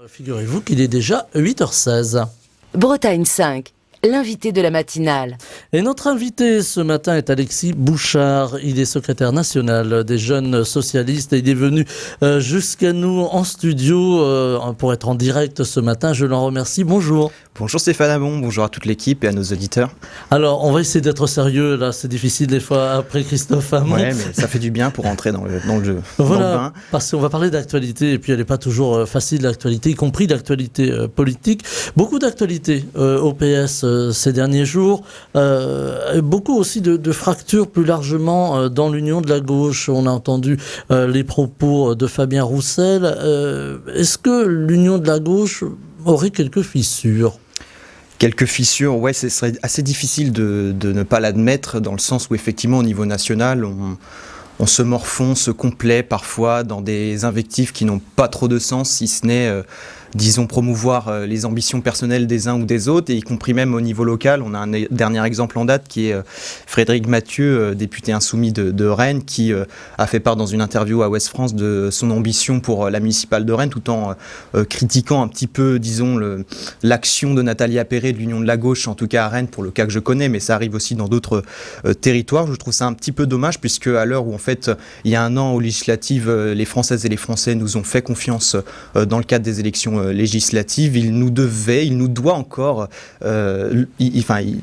Figurez-vous qu'il est déjà 8h16. Bretagne 5, l'invité de la matinale. Et notre invité ce matin est Alexis Bouchard. Il est secrétaire national des jeunes socialistes et il est venu jusqu'à nous en studio pour être en direct ce matin. Je l'en remercie. Bonjour. Bonjour Stéphane Hamon, bonjour à toute l'équipe et à nos auditeurs. Alors, on va essayer d'être sérieux, là, c'est difficile des fois après Christophe Hamon. Ouais, mais ça fait du bien pour entrer dans le jeu. Voilà, dans le bain. Parce qu'on va parler d'actualité et puis elle n'est pas toujours facile l'actualité, y compris l'actualité politique. Beaucoup d'actualités au PS ces derniers jours, beaucoup aussi de fractures plus largement dans l'union de la gauche. On a entendu les propos de Fabien Roussel. Est-ce que l'union de la gauche aurait quelques fissures ? Quelques fissures, ouais, ce serait assez difficile de ne pas l'admettre, dans le sens où effectivement au niveau national, on se morfond, se complaît parfois dans des invectives qui n'ont pas trop de sens, si ce n'est, disons, promouvoir les ambitions personnelles des uns ou des autres, et y compris même au niveau local. On a un dernier exemple en date qui est Frédéric Mathieu, député insoumis de Rennes, qui a fait part dans une interview à Ouest France de son ambition pour la municipale de Rennes, tout en critiquant un petit peu, disons, l'action de Nathalie Appéré de l'Union de la Gauche, en tout cas à Rennes, pour le cas que je connais, mais ça arrive aussi dans d'autres territoires. Je trouve ça un petit peu dommage, puisque à l'heure où, en fait, il y a un an aux législatives, les Françaises et les Français nous ont fait confiance dans le cadre des élections législatives, il nous doit encore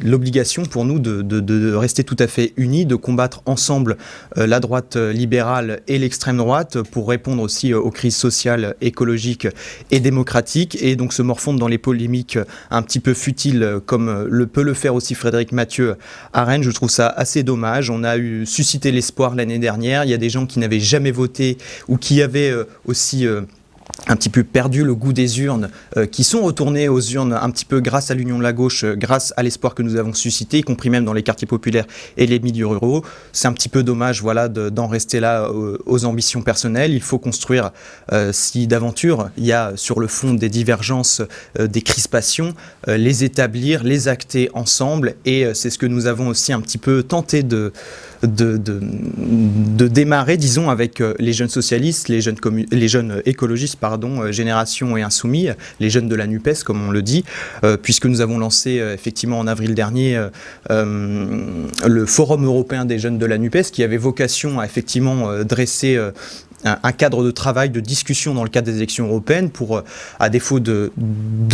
l'obligation pour nous de rester tout à fait unis, de combattre ensemble la droite libérale et l'extrême droite pour répondre aussi aux crises sociales, écologiques et démocratiques, et donc se morfondre dans les polémiques un petit peu futiles comme peut le faire aussi Frédéric Mathieu à Rennes. Je trouve ça assez dommage. On a suscité l'espoir l'année dernière. Il y a des gens qui n'avaient jamais voté ou qui avaient aussi un petit peu perdu le goût des urnes, qui sont retournés aux urnes un petit peu grâce à l'Union de la Gauche, grâce à l'espoir que nous avons suscité, y compris même dans les quartiers populaires et les milieux ruraux. C'est un petit peu dommage, voilà, d'en rester là aux ambitions personnelles. Il faut construire, si d'aventure il y a sur le fond des divergences, des crispations, les établir, les acter ensemble, et c'est ce que nous avons aussi un petit peu tenté de démarrer, disons, avec les jeunes socialistes, les jeunes écologistes, Génération et Insoumis, les jeunes de la NUPES, comme on le dit, puisque nous avons lancé effectivement en avril dernier le Forum européen des jeunes de la NUPES, qui avait vocation à effectivement dresser un cadre de travail, de discussion dans le cadre des élections européennes pour, à défaut de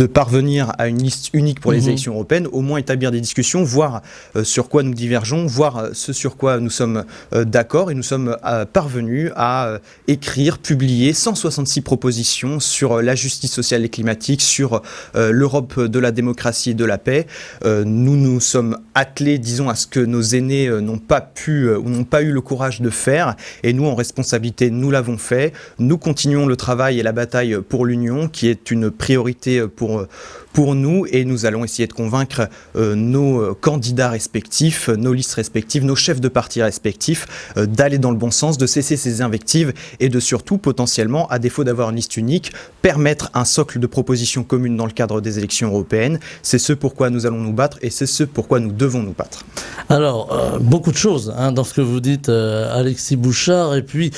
parvenir à une liste unique pour les élections européennes, au moins établir des discussions, voir sur quoi nous divergeons, voir ce sur quoi nous sommes d'accord, et nous sommes parvenus à écrire, publier 166 propositions sur la justice sociale et climatique, sur l'Europe de la démocratie et de la paix. Nous nous sommes attelés, disons, à ce que nos aînés n'ont pas pu ou n'ont pas eu le courage de faire, et nous, en responsabilité, nous l'avons fait. Nous continuons le travail et la bataille pour l'Union, qui est une priorité pour nous, et nous allons essayer de convaincre nos candidats respectifs, nos listes respectives, nos chefs de parti respectifs d'aller dans le bon sens, de cesser ces invectives et de surtout, potentiellement, à défaut d'avoir une liste unique, permettre un socle de propositions communes dans le cadre des élections européennes. C'est ce pourquoi nous allons nous battre, et c'est ce pourquoi nous devons nous battre. Alors, beaucoup de choses dans ce que vous dites, Alexis Bouchard, et puis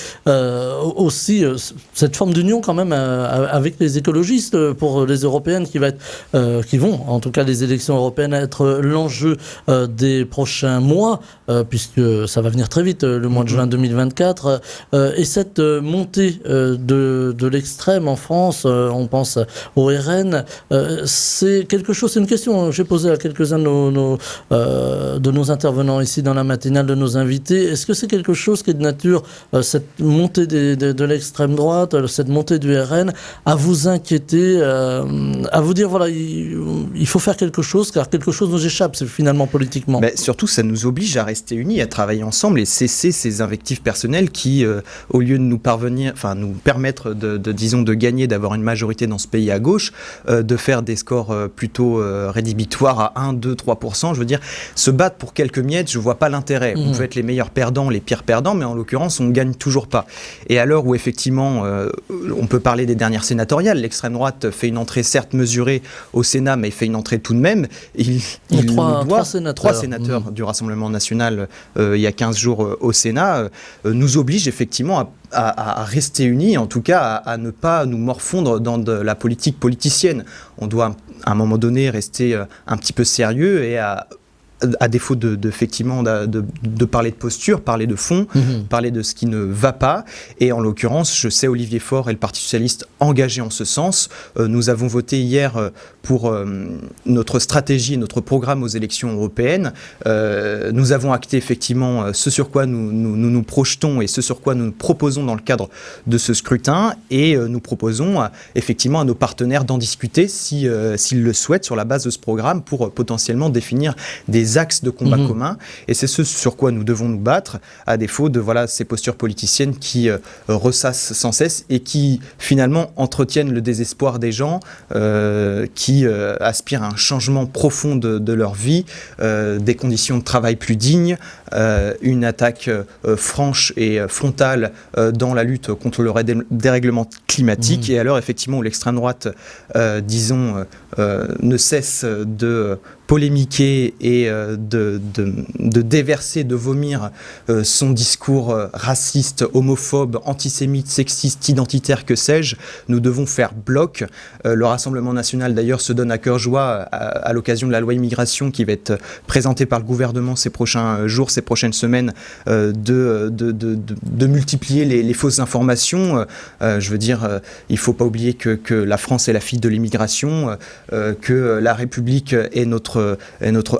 aussi cette forme d'union quand même avec les écologistes pour les européennes qui vont, en tout cas les élections européennes, être l'enjeu des prochains mois, puisque ça va venir très vite, le mois de juin 2024, et cette montée de l'extrême en France, on pense au RN, c'est quelque chose, c'est une question que j'ai posée à quelques-uns de nos intervenants ici dans la matinale, de nos invités. Est-ce que c'est quelque chose qui est de nature, cette montée de l'extrême droite, cette montée du RN, à vous inquiéter, à vous dire, voilà, il faut faire quelque chose, car quelque chose nous échappe, c'est finalement politiquement. Mais surtout, ça nous oblige à rester unis, à travailler ensemble et cesser ces invectives personnelles qui, au lieu de nous permettre disons, de gagner, d'avoir une majorité dans ce pays à gauche, de faire des scores plutôt rédhibitoires à 1, 2, 3%. Je veux dire, se battre pour quelques miettes, je vois pas l'intérêt. On peut être les meilleurs perdants, les pires perdants, mais en l'occurrence, on gagne toujours pas. Et à l'heure où effectivement, on peut parler des dernières sénatoriales, l'extrême droite fait une entrée certes mesurée au Sénat, mais fait une entrée tout de même. Trois sénateurs du Rassemblement national il y a 15 jours au Sénat nous obligent effectivement à rester unis, en tout cas à ne pas nous morfondre dans de la politique politicienne. On doit à un moment donné rester un petit peu sérieux et à défaut effectivement de parler de posture, parler de fond, parler de ce qui ne va pas. Et en l'occurrence, je sais Olivier Faure et le Parti socialiste engagés en ce sens. Nous avons voté hier pour notre stratégie et notre programme aux élections européennes. Nous avons acté effectivement ce sur quoi nous projetons et ce sur quoi nous nous proposons dans le cadre de ce scrutin. Et nous proposons effectivement à nos partenaires d'en discuter s'ils le souhaitent sur la base de ce programme pour potentiellement définir des axes de combat communs, et c'est ce sur quoi nous devons nous battre, à défaut de ces postures politiciennes qui ressassent sans cesse et qui finalement entretiennent le désespoir des gens qui aspirent à un changement profond de leur vie, des conditions de travail plus dignes, une attaque franche et frontale dans la lutte contre le dérèglement climatique, et à l'heure effectivement où l'extrême droite, ne cesse de polémiquer et de déverser, de vomir son discours raciste, homophobe, antisémite, sexiste, identitaire, que sais-je, nous devons faire bloc. Le Rassemblement national d'ailleurs se donne à cœur joie à l'occasion de la loi immigration qui va être présentée par le gouvernement ces prochains jours, ces prochaines semaines, de multiplier les fausses informations. Je veux dire, il ne faut pas oublier que la France est la fille de l'immigration, que la République est notre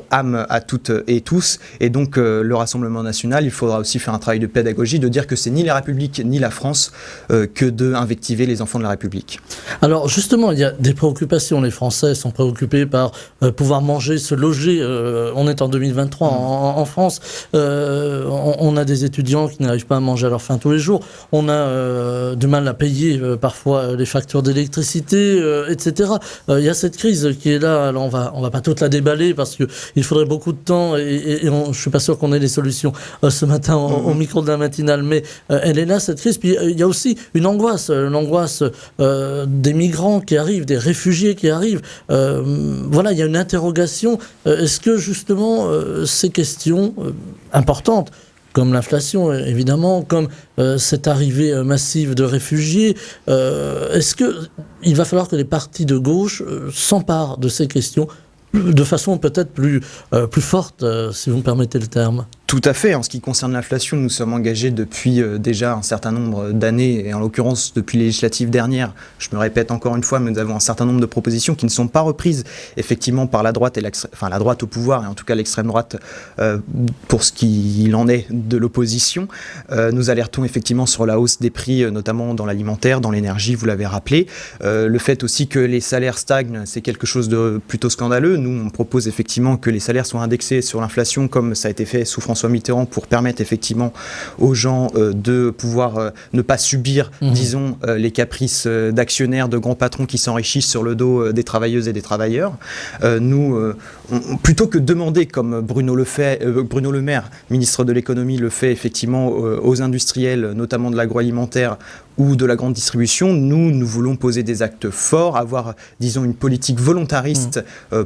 âme à toutes et tous, et donc le Rassemblement national, il faudra aussi faire un travail de pédagogie, de dire que c'est ni la République ni la France que d'invectiver les enfants de la République. Alors justement, il y a des préoccupations, les Français sont préoccupés par pouvoir manger, se loger, on est en 2023 en France, on a des étudiants qui n'arrivent pas à manger à leur faim tous les jours, on a du mal à payer parfois les factures d'électricité, etc. Il y a cette crise qui est là, alors on va pas toute la déballer parce qu'il faudrait beaucoup de temps et je suis pas sûr qu'on ait les solutions ce matin au micro de la matinale, mais elle est là cette crise. Puis il y a aussi une angoisse, l'angoisse des migrants qui arrivent, des réfugiés qui arrivent. Voilà, il y a une interrogation. Est-ce que justement ces questions importantes, comme l'inflation évidemment, comme cette arrivée massive de réfugiés, est-ce qu'il va falloir que les partis de gauche s'emparent de ces questions de façon peut-être plus forte, si vous me permettez le terme? Tout à fait. En ce qui concerne l'inflation, nous sommes engagés depuis déjà un certain nombre d'années, et en l'occurrence depuis les législatives dernières. Je me répète encore une fois, mais nous avons un certain nombre de propositions qui ne sont pas reprises effectivement par la droite, la droite au pouvoir, et en tout cas l'extrême droite pour ce qu'il en est de l'opposition. Nous alertons effectivement sur la hausse des prix, notamment dans l'alimentaire, dans l'énergie, vous l'avez rappelé. Le fait aussi que les salaires stagnent, c'est quelque chose de plutôt scandaleux. Nous, on propose effectivement que les salaires soient indexés sur l'inflation, comme ça a été fait sous François Mitterrand, pour permettre effectivement aux gens de pouvoir ne pas subir, disons, les caprices d'actionnaires, de grands patrons qui s'enrichissent sur le dos des travailleuses et des travailleurs. Plutôt que demander, comme Bruno Le Maire, ministre de l'économie, le fait effectivement aux industriels, notamment de l'agroalimentaire ou de la grande distribution, nous voulons poser des actes forts, avoir, disons, une politique volontariste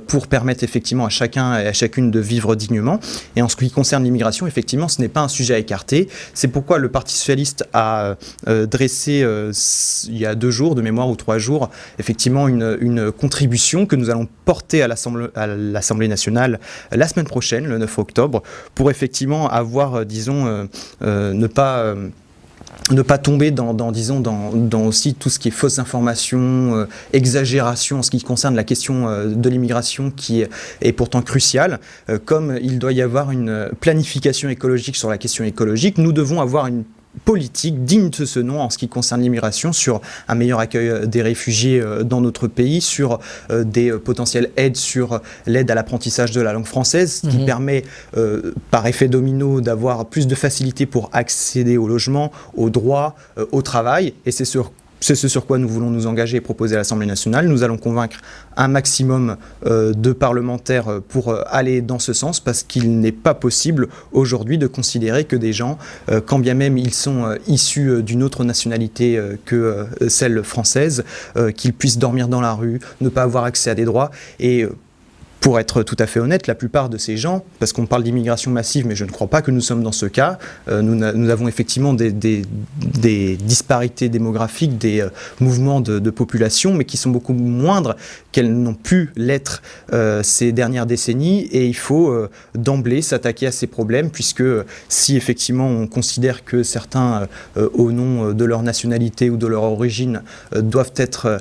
pour permettre effectivement à chacun et à chacune de vivre dignement. Et en ce qui concerne l'immigration, effectivement, ce n'est pas un sujet à écarter. C'est pourquoi le Parti socialiste a dressé, il y a 2 jours de mémoire ou 3 jours, effectivement une contribution que nous allons porter à l'Assemblée nationale la semaine prochaine, le 9 octobre, pour effectivement avoir, disons, ne pas tomber dans aussi tout ce qui est fausses informations, exagération en ce qui concerne la question de l'immigration qui est pourtant cruciale. Comme il doit y avoir une planification écologique sur la question écologique, nous devons avoir une politique digne de ce nom en ce qui concerne l'immigration, sur un meilleur accueil des réfugiés dans notre pays, sur des potentielles aides, sur l'aide à l'apprentissage de la langue française, qui permet par effet domino d'avoir plus de facilité pour accéder au logement, au droit, au travail, et c'est sur c'est ce sur quoi nous voulons nous engager et proposer à l'Assemblée nationale. Nous allons convaincre un maximum de parlementaires pour aller dans ce sens, parce qu'il n'est pas possible aujourd'hui de considérer que des gens, quand bien même ils sont issus d'une autre nationalité que celle française, qu'ils puissent dormir dans la rue, ne pas avoir accès à des droits. Et pour être tout à fait honnête, la plupart de ces gens, parce qu'on parle d'immigration massive, mais je ne crois pas que nous sommes dans ce cas, nous avons effectivement des disparités démographiques, des mouvements de population, mais qui sont beaucoup moindres qu'elles n'ont pu l'être ces dernières décennies, et il faut d'emblée s'attaquer à ces problèmes, puisque si effectivement on considère que certains, au nom de leur nationalité ou de leur origine, doivent être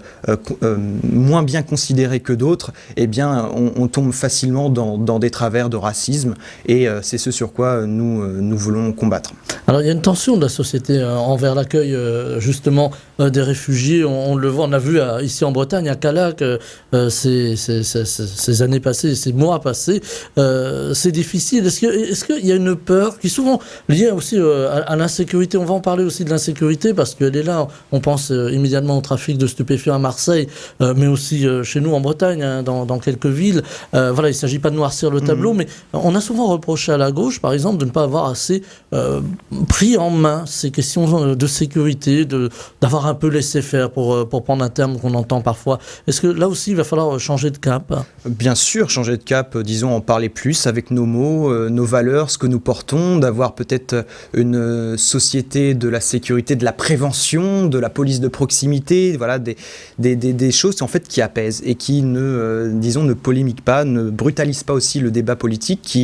moins bien considérés que d'autres, eh bien on tombe facilement dans des travers de racisme, et c'est ce sur quoi nous voulons combattre. Alors il y a une tension de la société envers l'accueil justement des réfugiés. On le voit, on a vu ici en Bretagne, à Callac, ces années passées, ces mois passés, c'est difficile. Est-ce qu'il y a une peur qui est souvent liée aussi à l'insécurité? On va en parler aussi de l'insécurité, parce qu'elle est là. On pense immédiatement au trafic de stupéfiants à Marseille, mais aussi chez nous en Bretagne, hein, dans quelques villes. Voilà, il ne s'agit pas de noircir le tableau, mais on a souvent reproché à la gauche, par exemple, de ne pas avoir assez pris en main ces questions de sécurité, d'avoir un peu laissé faire, pour prendre un terme qu'on entend parfois. Est-ce que là aussi, il va falloir changer de cap? Bien sûr, changer de cap, disons, en parler plus avec nos mots, nos valeurs, ce que nous portons, d'avoir peut-être une société de la sécurité, de la prévention, de la police de proximité, voilà, des choses en fait qui apaisent et qui ne polémiquent pas, ne brutalisent pas aussi le débat politique,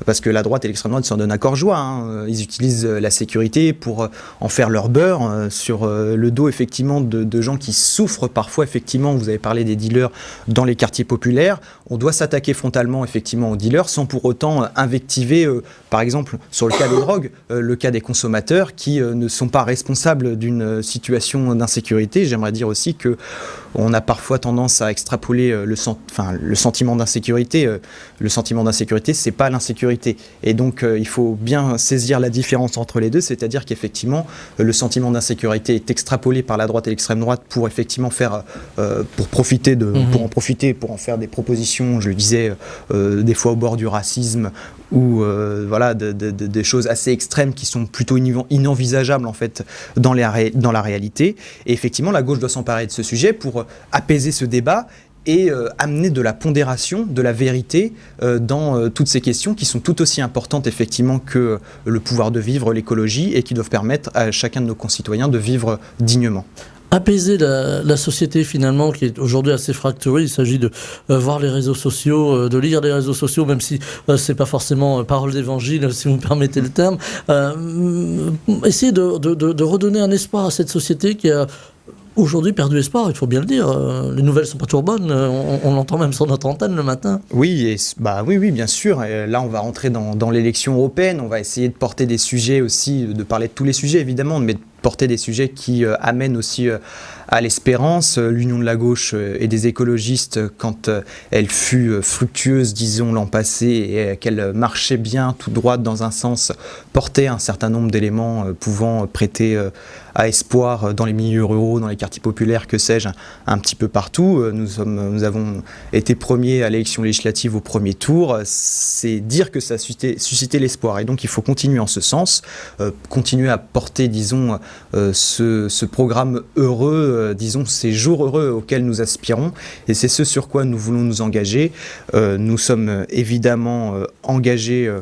parce que la droite et l'extrême droite s'en donnent à cœur joie, hein. Ils utilisent la sécurité pour en faire leur beurre sur le dos effectivement de gens qui souffrent parfois. Effectivement, vous avez parlé des dealers dans les quartiers populaires. On doit s'attaquer frontalement effectivement aux dealers sans pour autant invectiver, par exemple sur le cas des drogues, le cas des consommateurs qui ne sont pas responsables d'une situation d'insécurité. J'aimerais dire aussi que on a parfois tendance à extrapoler le sentiment d'insécurité. Le sentiment d'insécurité, c'est pas l'insécurité. Et donc, il faut bien saisir la différence entre les deux, c'est-à-dire qu'effectivement, le sentiment d'insécurité est extrapolé par la droite et l'extrême droite pour effectivement faire, pour en faire des propositions, je le disais, des fois au bord du racisme, ou voilà, des choses assez extrêmes qui sont plutôt inenvisageables en fait dans la réalité. Et effectivement, la gauche doit s'emparer de ce sujet pour apaiser ce débat et amener de la pondération, de la vérité dans toutes ces questions qui sont tout aussi importantes effectivement que le pouvoir de vivre, l'écologie, et qui doivent permettre à chacun de nos concitoyens de vivre dignement. Apaiser la société finalement qui est aujourd'hui assez fracturée. Il s'agit de voir les réseaux sociaux, de lire les réseaux sociaux, même si c'est pas forcément parole d'évangile, si vous me permettez le terme. Essayer de redonner un espoir à cette société qui a aujourd'hui perdu espoir, il faut bien le dire. Les nouvelles sont pas toujours bonnes. On l'entend même sur notre antenne le matin. Oui, oui, bien sûr. Et là, on va rentrer dans l'élection européenne. On va essayer de porter des sujets aussi, de parler de tous les sujets évidemment, mais de porter des sujets qui amènent aussi à l'espérance. L'Union de la gauche et des écologistes, quand elle fut fructueuse, disons, l'an passé, et qu'elle marchait bien tout droit dans un sens, portait un certain nombre d'éléments pouvant prêter à espoir dans les milieux ruraux, dans les quartiers populaires, que sais-je, un petit peu partout. Nous avons été premiers à l'élection législative au premier tour. C'est dire que ça a suscité l'espoir. Et donc il faut continuer en ce sens, continuer à porter, disons, ce programme heureux, disons, ces jours heureux auxquels nous aspirons. Et c'est ce sur quoi nous voulons nous engager. Nous sommes évidemment engagés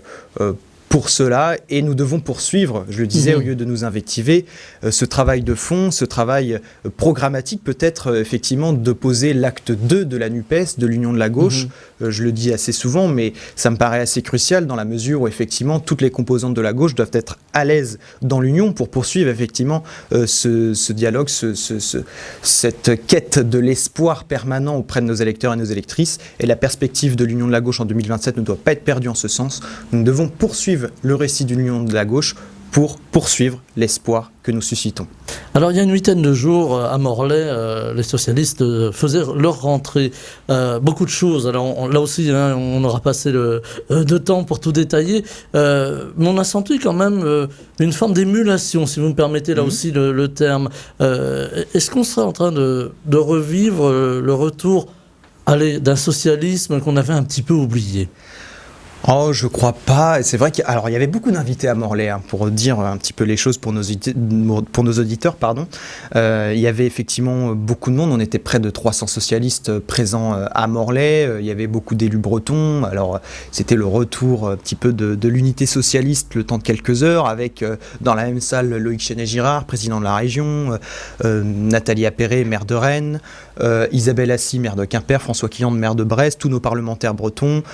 pour cela, et nous devons poursuivre, je le disais, au lieu de nous invectiver, ce travail de fond, ce travail programmatique, peut-être effectivement de poser l'acte 2 de la NUPES, de l'Union de la gauche. Je le dis assez souvent, mais ça me paraît assez crucial dans la mesure où effectivement toutes les composantes de la gauche doivent être à l'aise dans l'Union pour poursuivre effectivement ce dialogue, cette quête de l'espoir permanent auprès de nos électeurs et nos électrices. Et la perspective de l'Union de la gauche en 2027 ne doit pas être perdue en ce sens. Nous devons poursuivre le récit d'une union de la gauche pour poursuivre l'espoir que nous suscitons. Alors il y a une huitaine de jours à Morlaix, les socialistes faisaient leur rentrée. Beaucoup de choses. Alors là aussi, hein, on aura passé de temps pour tout détailler. Mais on a senti quand même une forme d'émulation, si vous me permettez là aussi le terme. Est-ce qu'on serait en train de revivre le retour d'un socialisme qu'on avait un petit peu oublié ? Oh, je crois pas. Et c'est vrai qu'il y avait beaucoup d'invités à Morlaix, hein, pour dire un petit peu les choses pour nos auditeurs, pardon. Il y avait effectivement beaucoup de monde. On était près de 300 socialistes présents à Morlaix. Il y avait beaucoup d'élus bretons. Alors, c'était le retour un petit peu de l'unité socialiste le temps de quelques heures, avec dans la même salle Loïc Chenet-Girard, président de la région, Nathalie Appéré, maire de Rennes, Isabelle Assy, maire de Quimper, François Quilland, maire de Brest, tous nos parlementaires bretons.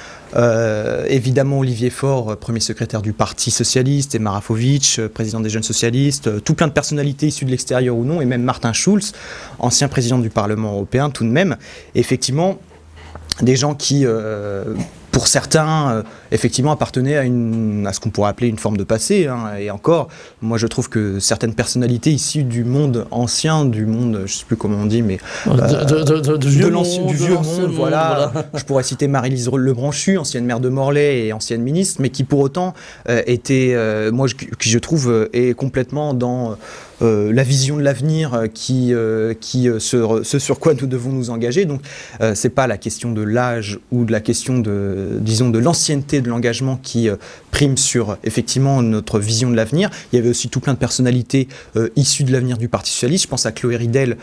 Évidemment Olivier Faure, premier secrétaire du Parti Socialiste, et Marafovic, président des Jeunes Socialistes, tout plein de personnalités issues de l'extérieur ou non, et même Martin Schulz, ancien président du Parlement européen tout de même. Effectivement, des gens qui, pour certains, effectivement appartenaient à ce qu'on pourrait appeler une forme de passé, hein. Et encore, moi je trouve que certaines personnalités issues du monde ancien, du monde, je ne sais plus comment on dit, mais du vieux monde, voilà. Je pourrais citer Marie-Lise Lebranchu, ancienne maire de Morlaix et ancienne ministre, mais qui pour autant était, qui je trouve est complètement dans la vision de l'avenir, ce sur quoi nous devons nous engager. Donc c'est pas la question de l'âge ou de la question de l'ancienneté de l'engagement qui prime sur effectivement notre vision de l'avenir. Il y avait aussi tout plein de personnalités issues de l'avenir du Parti Socialiste. Je pense à Chloé Ridel,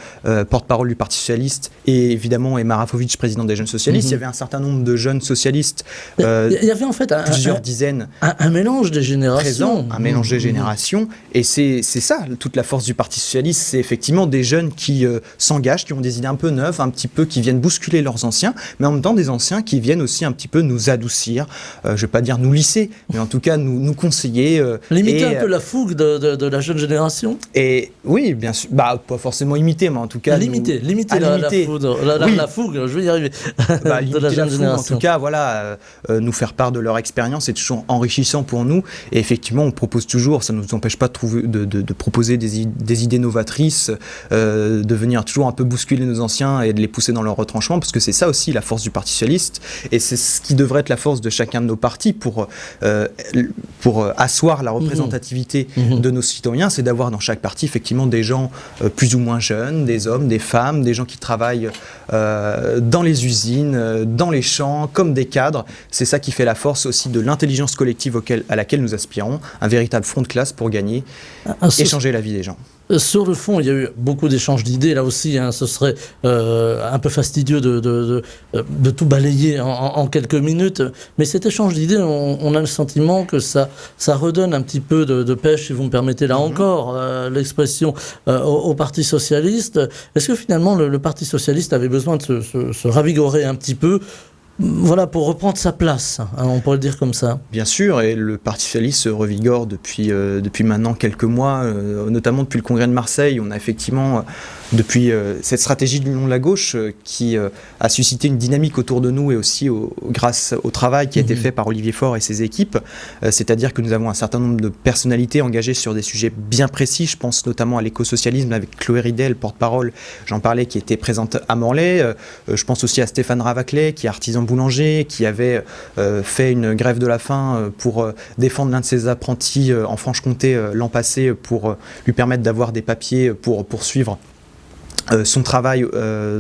porte-parole du Parti Socialiste, et évidemment Emma président des Jeunes Socialistes. Il y avait un certain nombre de jeunes socialistes. Il y avait en fait plusieurs dizaines. Un mélange des générations. Un mélange des générations. Et c'est ça, toute la force du Parti Socialiste, c'est effectivement des jeunes qui s'engagent, qui ont des idées un peu neuves, un petit peu qui viennent bousculer leurs anciens, mais en même temps des anciens qui viennent aussi un petit peu nous adoucir, je ne vais pas dire nous lisser, mais en tout cas nous conseiller. Limiter un peu la fougue de la jeune génération. Et oui, bien sûr, pas forcément imiter, mais en tout cas... Limiter la fougue, je vais y arriver, de la jeune génération. En tout cas, voilà, nous faire part de leur expérience est toujours enrichissant pour nous, et effectivement on propose toujours, ça ne nous empêche pas de proposer des idées novatrices, de venir toujours un peu bousculer nos anciens et de les pousser dans leur retranchement, parce que c'est ça aussi la force du Parti Socialiste, et c'est ce qui devrait être la force de chacun de nos partis pour asseoir la représentativité de nos citoyens, c'est d'avoir dans chaque parti effectivement des gens plus ou moins jeunes, des hommes, des femmes, des gens qui travaillent dans les usines, dans les champs, comme des cadres. C'est ça qui fait la force aussi de l'intelligence collective à laquelle nous aspirons, un véritable front de classe pour gagner et changer la vie des gens. Sur le fond, il y a eu beaucoup d'échanges d'idées. Là aussi, hein, ce serait un peu fastidieux de tout balayer en quelques minutes. Mais cet échange d'idées, on a le sentiment que ça redonne un petit peu de pêche, si vous me permettez là encore l'expression, au Parti Socialiste. Est-ce que finalement le Parti Socialiste avait besoin de se ravigorer un petit peu, voilà, pour reprendre sa place, hein, on pourrait le dire comme ça. Bien sûr, et le Parti Socialiste se revigore depuis maintenant quelques mois, notamment depuis le Congrès de Marseille. On a effectivement, depuis cette stratégie de l'Union de la gauche qui a suscité une dynamique autour de nous, et aussi grâce au travail qui a été fait par Olivier Faure et ses équipes, c'est-à-dire que nous avons un certain nombre de personnalités engagées sur des sujets bien précis. Je pense notamment à l'écosocialisme avec Chloé Ridel, porte-parole, j'en parlais, qui était présente à Morlaix. Je pense aussi à Stéphane Ravaclet, qui est artisan boulanger, qui avait fait une grève de la faim pour défendre l'un de ses apprentis en Franche-Comté l'an passé, pour lui permettre d'avoir des papiers pour poursuivre son travail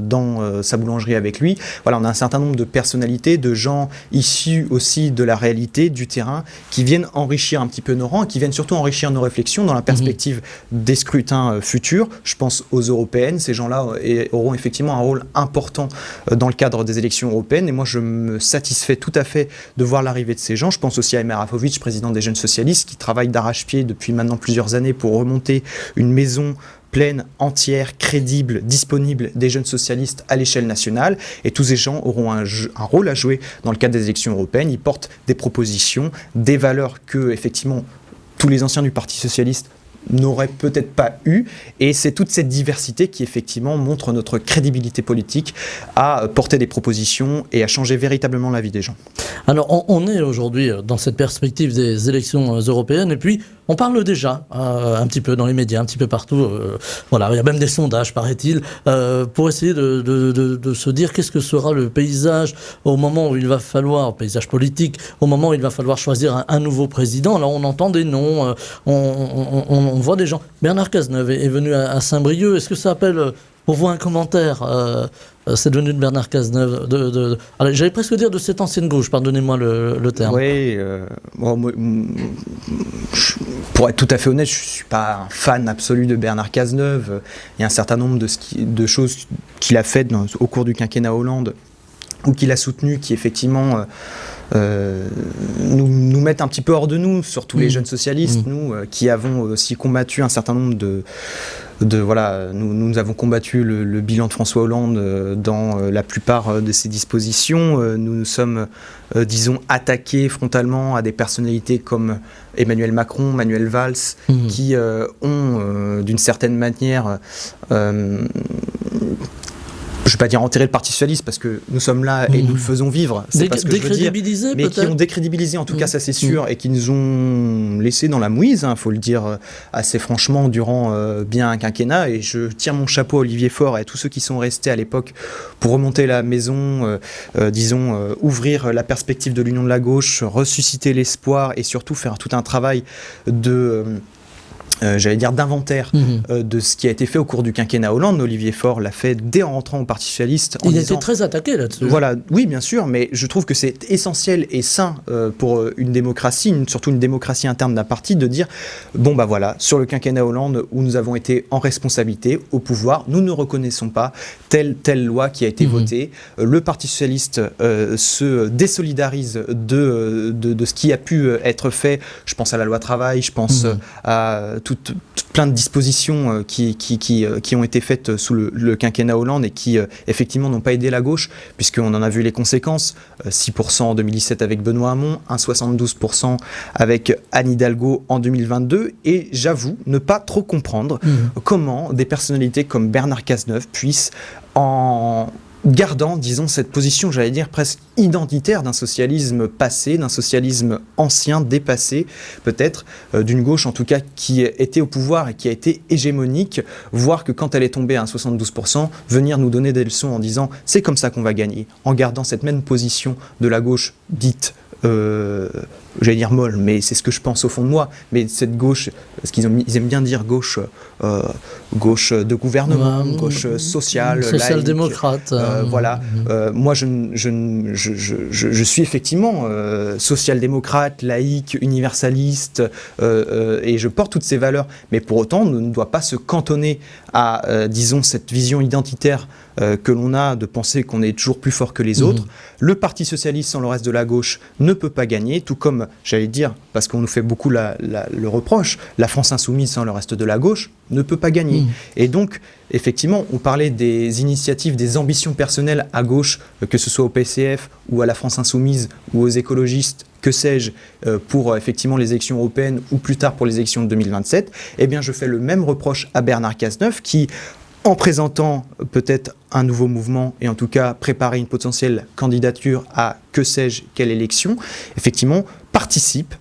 dans sa boulangerie avec lui. Voilà, on a un certain nombre de personnalités, de gens issus aussi de la réalité, du terrain, qui viennent enrichir un petit peu nos rangs, et qui viennent surtout enrichir nos réflexions dans la perspective des scrutins futurs. Je pense aux européennes. Ces gens-là auront effectivement un rôle important dans le cadre des élections européennes, et moi je me satisfais tout à fait de voir l'arrivée de ces gens. Je pense aussi à Emma Rafovic, président des Jeunes Socialistes, qui travaille d'arrache-pied depuis maintenant plusieurs années pour remonter une maison pleine, entière, crédible, disponible des jeunes socialistes à l'échelle nationale. Et tous ces gens auront un rôle à jouer dans le cadre des élections européennes. Ils portent des propositions, des valeurs que, effectivement, tous les anciens du Parti Socialiste n'aurait peut-être pas eu, et c'est toute cette diversité qui effectivement montre notre crédibilité politique à porter des propositions et à changer véritablement la vie des gens. Alors on est aujourd'hui dans cette perspective des élections européennes et puis on parle déjà un petit peu dans les médias, un petit peu partout, voilà, il y a même des sondages paraît-il, pour essayer de se dire qu'est-ce que sera le paysage au moment où il va falloir, paysage politique, au moment où il va falloir choisir un nouveau président. Alors on entend des noms, on voit des gens. Bernard Cazeneuve est venu à Saint-Brieuc, est-ce que ça appelle pour vous un commentaire c'est devenu de Bernard Cazeneuve, alors, j'allais presque dire de cette ancienne gauche, pardonnez-moi le terme. Oui, moi, pour être tout à fait honnête, je ne suis pas un fan absolu de Bernard Cazeneuve. Il y a un certain nombre de choses qu'il a faites au cours du quinquennat Hollande ou qu'il a soutenu qui effectivement nous mettent un petit peu hors de nous, surtout les jeunes socialistes, nous qui avons aussi combattu un certain nombre voilà, nous avons combattu le bilan de François Hollande dans la plupart de ses dispositions. Nous nous sommes, disons, attaqués frontalement à des personnalités comme Emmanuel Macron, Manuel Valls, qui ont, d'une certaine manière, je ne vais pas dire enterrer le Parti socialiste parce que nous sommes là et nous le faisons vivre, c'est pas ce que je veux dire, mais qui ont décrédibilisé, en tout cas ça c'est sûr, et qui nous ont laissé dans la mouise, faut le dire assez franchement, durant bien un quinquennat. Et je tire mon chapeau à Olivier Faure et à tous ceux qui sont restés à l'époque pour remonter la maison, disons, ouvrir la perspective de l'union de la gauche, ressusciter l'espoir et surtout faire tout un travail j'allais dire d'inventaire de ce qui a été fait au cours du quinquennat Hollande. Olivier Faure l'a fait dès en rentrant au Parti socialiste. Il était très attaqué là-dessus. Voilà, oui bien sûr, mais je trouve que c'est essentiel et sain pour une démocratie, surtout une démocratie interne d'un parti, de dire bon bah voilà, sur le quinquennat Hollande où nous avons été en responsabilité au pouvoir, nous ne reconnaissons pas telle loi qui a été votée. Le Parti socialiste se désolidarise de ce qui a pu être fait. Je pense à la loi travail, je pense à plein de dispositions qui ont été faites sous le quinquennat Hollande et qui effectivement n'ont pas aidé la gauche, puisqu'on en a vu les conséquences. 6% en 2017 avec Benoît Hamon, 1,72% avec Anne Hidalgo en 2022, et j'avoue ne pas trop comprendre comment des personnalités comme Bernard Cazeneuve puissent, en gardant, disons, cette position, j'allais dire, presque identitaire d'un socialisme passé, d'un socialisme ancien, dépassé, peut-être, d'une gauche, en tout cas, qui était au pouvoir et qui a été hégémonique, voire que quand elle est tombée à 72%, venir nous donner des leçons en disant « c'est comme ça qu'on va gagner », en gardant cette même position de la gauche dite j'allais dire molle, mais c'est ce que je pense au fond de moi, mais cette gauche, parce qu'ils aiment bien dire gauche de gouvernement, gauche sociale, social-démocrate. Voilà. Moi, je suis effectivement social-démocrate, laïque, universaliste, et je porte toutes ces valeurs, mais pour autant, on ne doit pas se cantonner à, disons, cette vision identitaire que l'on a de penser qu'on est toujours plus fort que les autres. Le Parti socialiste sans le reste de la gauche ne peut pas gagner, tout comme, j'allais dire, parce qu'on nous fait beaucoup le reproche, la France insoumise sans le reste de la gauche ne peut pas gagner. Et donc, effectivement, on parlait des initiatives, des ambitions personnelles à gauche, que ce soit au PCF ou à la France insoumise ou aux écologistes, que sais-je, pour effectivement les élections européennes ou plus tard pour les élections de 2027, eh bien je fais le même reproche à Bernard Cazeneuve qui, en présentant peut-être un nouveau mouvement et en tout cas préparer une potentielle candidature à que sais-je, quelle élection, effectivement participe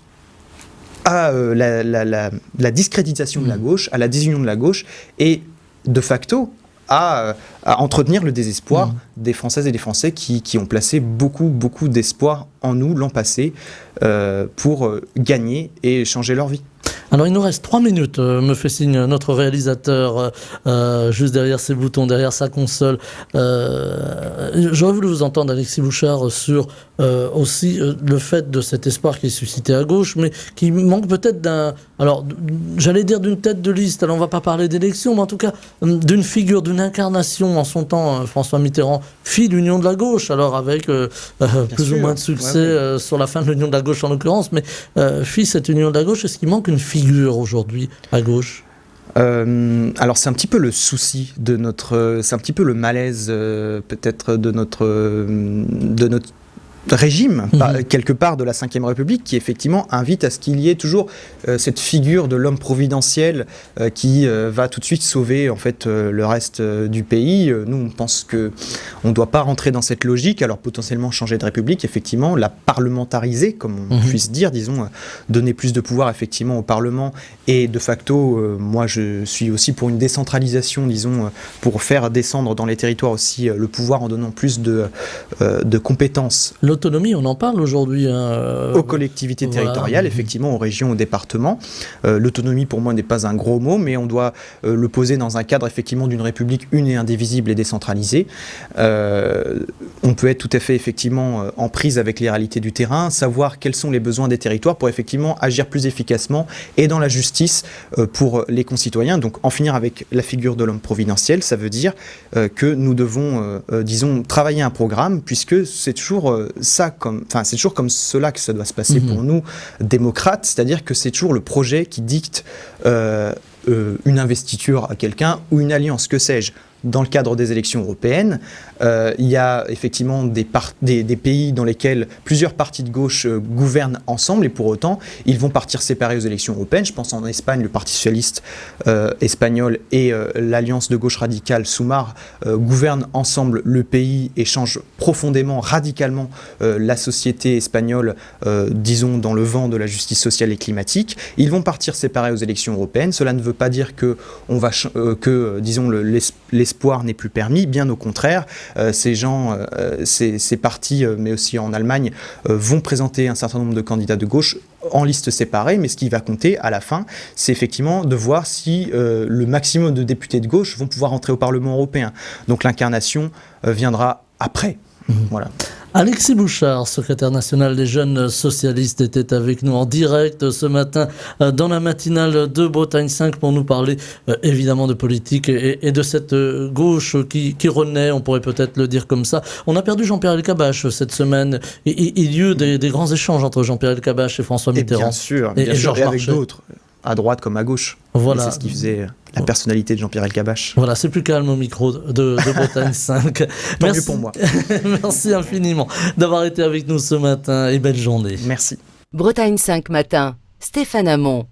à la discréditation de la gauche, à la désunion de la gauche et de facto à entretenir le désespoir des Françaises et des Français qui ont placé beaucoup d'espoir en nous l'an passé pour gagner et changer leur vie. Alors il nous reste 3 minutes, me fait signe notre réalisateur juste derrière ses boutons, derrière sa console. J'aurais voulu vous entendre, Alexis Bouchard, sur aussi le fait de cet espoir qui est suscité à gauche, mais qui manque peut-être j'allais dire d'une tête de liste, alors on ne va pas parler d'élection, mais en tout cas d'une figure, d'une incarnation. En son temps, François Mitterrand fit l'union de la gauche, alors avec plus ou moins de succès sur la fin de l'union de la gauche en l'occurrence, mais fit cette union de la gauche. Est-ce qu'il manque une figure aujourd'hui à gauche? Alors c'est un petit peu le souci de notre, c'est un petit peu le malaise peut-être de notre régime, quelque part de la Ve République, qui effectivement invite à ce qu'il y ait toujours cette figure de l'homme providentiel qui va tout de suite sauver en fait le reste du pays. Nous, on pense que on ne doit pas rentrer dans cette logique, alors potentiellement changer de République, effectivement, la parlementariser, comme on puisse dire, disons, donner plus de pouvoir effectivement au Parlement, et de facto, moi je suis aussi pour une décentralisation, disons, pour faire descendre dans les territoires aussi le pouvoir en donnant plus de compétences. L'autonomie, on en parle aujourd'hui. Aux collectivités territoriales, effectivement, aux régions, aux départements. L'autonomie, pour moi, n'est pas un gros mot, mais on doit le poser dans un cadre, effectivement, d'une république une et indivisible et décentralisée. On peut être tout à fait, effectivement, en prise avec les réalités du terrain, savoir quels sont les besoins des territoires pour, effectivement, agir plus efficacement et dans la justice pour les concitoyens. Donc, en finir avec la figure de l'homme providentiel, ça veut dire que nous devons, disons, travailler un programme, puisque c'est toujours c'est toujours comme cela que ça doit se passer pour nous, démocrates, c'est-à-dire que c'est toujours le projet qui dicte une investiture à quelqu'un ou une alliance, que sais-je. Dans le cadre des élections européennes, il y a effectivement des pays dans lesquels plusieurs partis de gauche gouvernent ensemble, et pour autant, ils vont partir séparés aux élections européennes. Je pense en Espagne, le Parti socialiste espagnol et l'Alliance de gauche radicale Sumar gouvernent ensemble le pays et changent profondément, radicalement la société espagnole, disons, dans le vent de la justice sociale et climatique. Ils vont partir séparés aux élections européennes. Cela ne veut pas dire que, disons, l'espoir n'est plus permis, bien au contraire. Ces gens, ces partis, mais aussi en Allemagne, vont présenter un certain nombre de candidats de gauche en liste séparée, mais ce qui va compter à la fin, c'est effectivement de voir si le maximum de députés de gauche vont pouvoir entrer au Parlement européen. Donc l'incarnation viendra après. Voilà. Alexis Bouchard, secrétaire national des jeunes socialistes, était avec nous en direct ce matin dans la matinale de Bretagne 5 pour nous parler évidemment de politique et de cette gauche qui renaît, on pourrait peut-être le dire comme ça. On a perdu Jean-Pierre Elkabbach cette semaine. Il y a eu des grands échanges entre Jean-Pierre Elkabbach et François Mitterrand. Bien sûr, et Georges avec d'autres, à droite comme à gauche. Voilà. C'est ce qui faisait la personnalité de Jean-Pierre Elkabbach. Voilà, c'est plus calme au micro de Bretagne 5. Tant mieux pour moi. Merci infiniment d'avoir été avec nous ce matin et belle journée. Merci. Bretagne 5 matin, Stéphane Hamon.